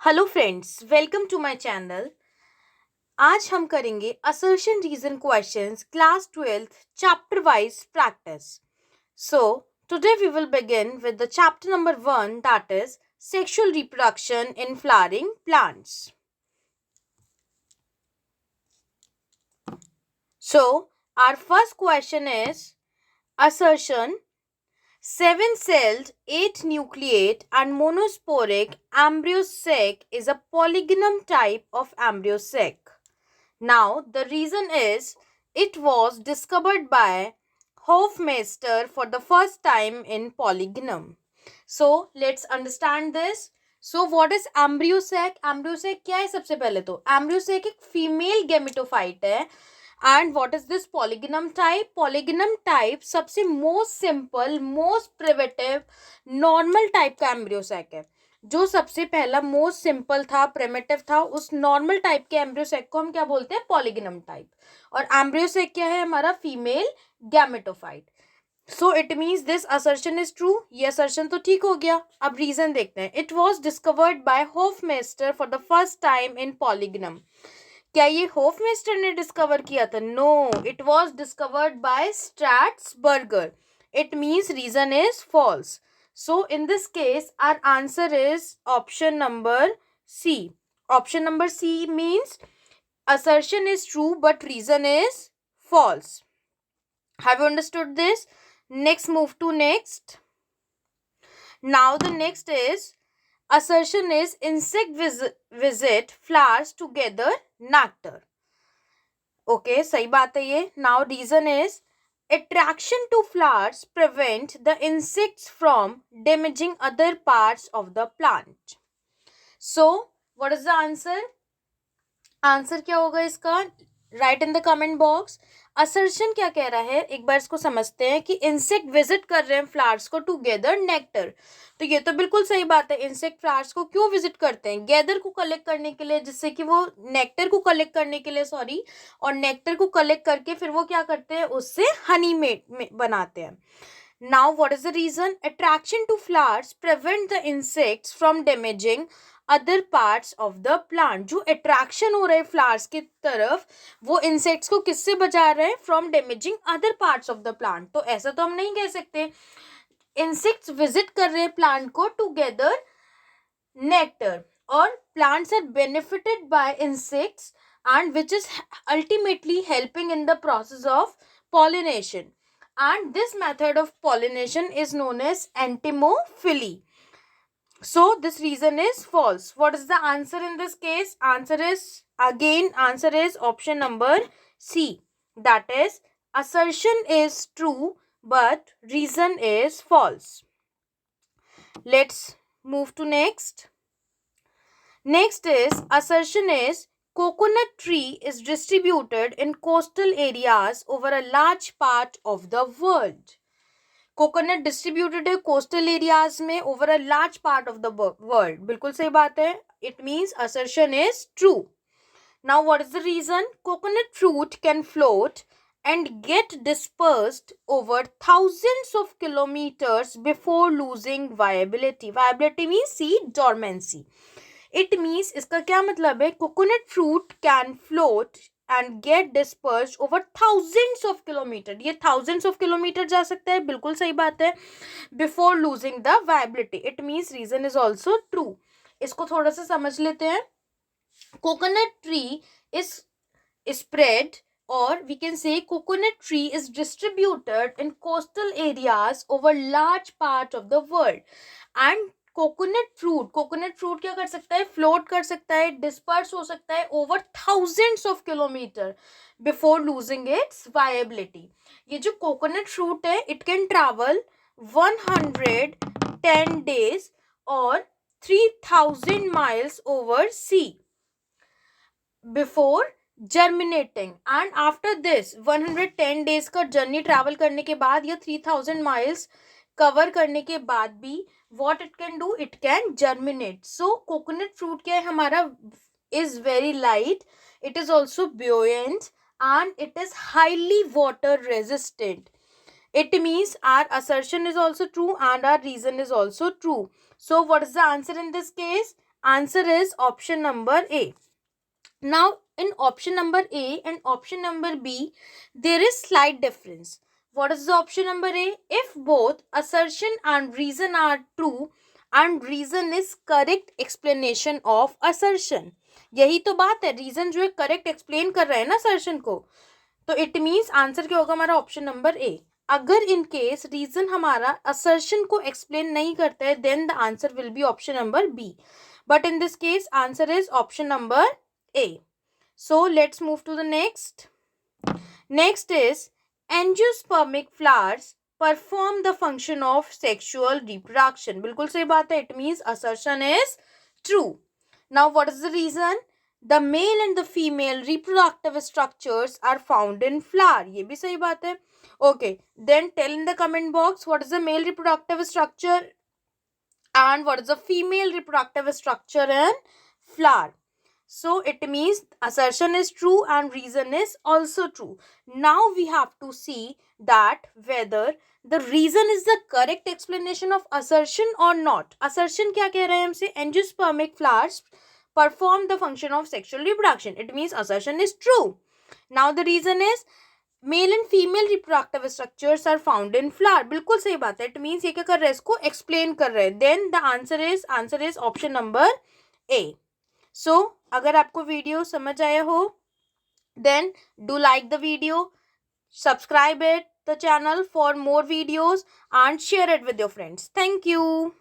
Hello friends, welcome to my channel. आज हम करेंगे assertion reason questions class 12th chapter wise practice. So today we will begin with the chapter number 1, that is sexual reproduction in flowering plants. So our first question is assertion: seven-celled, eight-nucleate and monosporic embryo sac is a polygonum type of embryo sac. Now, the reason is it was discovered by Hofmeister for the first time in Polygonum. So, let's understand this. So, what is embryo sac? Embryo sac क्या है? सबसे पहले तो embryo sac एक female gametophyte है. And what is this polygonum type? Polygonum type सबसे most simple, most primitive, normal type का embryo sac है. जो सबसे पहला मोस्ट सिंपल था, प्रिमिटिव था, उस नॉर्मल टाइप के एम्ब्रियो सेक को हम क्या बोलते हैं? पॉलीगनम टाइप. और एम्ब्रियो सेक क्या है? हमारा female gametophyte. So it means this assertion is true. ये असर्शन तो ठीक हो गया. अब रीजन देखते हैं. It was discovered by Hofmeister for the first time in Polygonum. क्या ये होफमेस्टर ने डिस्कवर किया था? No, it was discovered by Strasburger. It means reason is false. So in this case, our answer is option number C. Option number C means assertion is true but reason is false. Have you understood this? Next, move to next. Now the next is assertion is insect visit flowers to gather nectar. Okay, सही बात है ये. Now reason is attraction to flowers prevent the insects from damaging other parts of the plant. So, what is the answer? Answer क्या होगा इसका? Right in the comment box. Assertion क्या कह रहा है, एक बार इसको समझते हैं कि इंसेक्ट विजिट कर रहे हैं फ्लावर्स को टू गैदर नेक्टर. तो ये तो बिल्कुल सही बात है. इंसेक्ट फ्लावर्स को क्यों विजिट करते हैं? गैदर को कलेक्ट करने के लिए, जिससे कि वो नेक्टर को कलेक्ट करने के लिए, सॉरी, और नेक्टर को कलेक्ट करके फिर वो क्या करते हैं? उससे हनी मेड बनाते हैं. Now what is the reason? Attraction to flowers prevent the insects from damaging other parts of the plant. जो अट्रैक्शन हो रहा है फ्लावर्स की तरफ, वो इंसेक्ट्स को किससे बचा रहे हैं? From damaging other parts of the plant. तो ऐसा तो हम नहीं कह सकते. इंसेक्ट्स विजिट कर रहे हैं प्लांट को टू गैदर नेक्टर, और plants are benefited by insects and which is ultimately helping in the process of pollination, and this method of pollination is known as entomophily. So this reason is false. What is the answer in this case? Answer is option number C. That is, assertion is true but reason is false. Let's move to next. Next is assertion is coconut tree is distributed in coastal areas over a large part of the world. Coconut distributed है coastal areas में over a large part of the world. बिल्कुल सही बात है. It means assertion is true. Now what is the reason? Coconut fruit can float and get dispersed over thousands of kilometers before losing viability. Viability means seed dormancy. It means इसका क्या मतलब है? Coconut fruit can float and get dispersed over thousands of kilometers. ये thousands of kilometers जा सकता है. बिल्कुल सही बात है. Before losing the viability. It means reason is also true. इसको थोड़ा सा समझ लेते हैं. Coconut tree is spread, or we can say coconut tree is distributed in coastal areas over large part of the world. And coconut fruit क्या कर सकता है? फ्लोट कर सकता है, डिस्पर्स हो सकता है over thousands of kilometre before losing its viability. ये जो कोकोनट फ्रूट है, इट कैन ट्रैवल 110 days और 3000 miles over sea before germinating. And after this 110 days का जर्नी ट्रैवल करने के बाद या 3000 miles कवर करने के बाद भी what it can do? It can germinate. So coconut fruit क्या है हमारा? is very light, it is also buoyant, and it is highly water resistant. It means our assertion is also true and our reason is also true. So what is the answer in this case? Answer is option number A. Now, in option number A and option number B, there is slight difference. What is the option number A? If both assertion and reason are true and reason is correct explanation of assertion. यही तो बात है, reason जो है correct explain कर रहा है ना असर्शन को, तो इट मीन्स आंसर क्या होगा हमारा ऑप्शन नंबर ए. अगर इन केस रीजन हमारा असर्शन को एक्सप्लेन नहीं करता है then the answer will be option number B. But in this case answer is option number A. So let's move to the next. Next is angiospermic flowers perform the function of sexual reproduction. बिल्कुल सही बात है. It means assertion is true. Now what is the reason? The male and the female reproductive structures are found in flower. ये भी सही बात है. Okay, then tell in the comment box what is the male reproductive structure and what is the female reproductive structure in flower. So it means assertion is true and reason is also true. Now we have to see that whether the reason is the correct explanation of assertion or not. Assertion क्या कह रहे हैं हमसे? Angiospermic flowers perform the function of sexual reproduction. It means assertion is true. Now the reason is male and female reproductive structures are found in flower. बिल्कुल सही बात है. It means ये क्या कर रहे हैं? इसको एक्सप्लेन कर रहे हैं. Then the answer is option number A. So अगर आपको वीडियो समझ आया हो then do like the video, subscribe it the channel for more videos and share it with your friends. Thank you.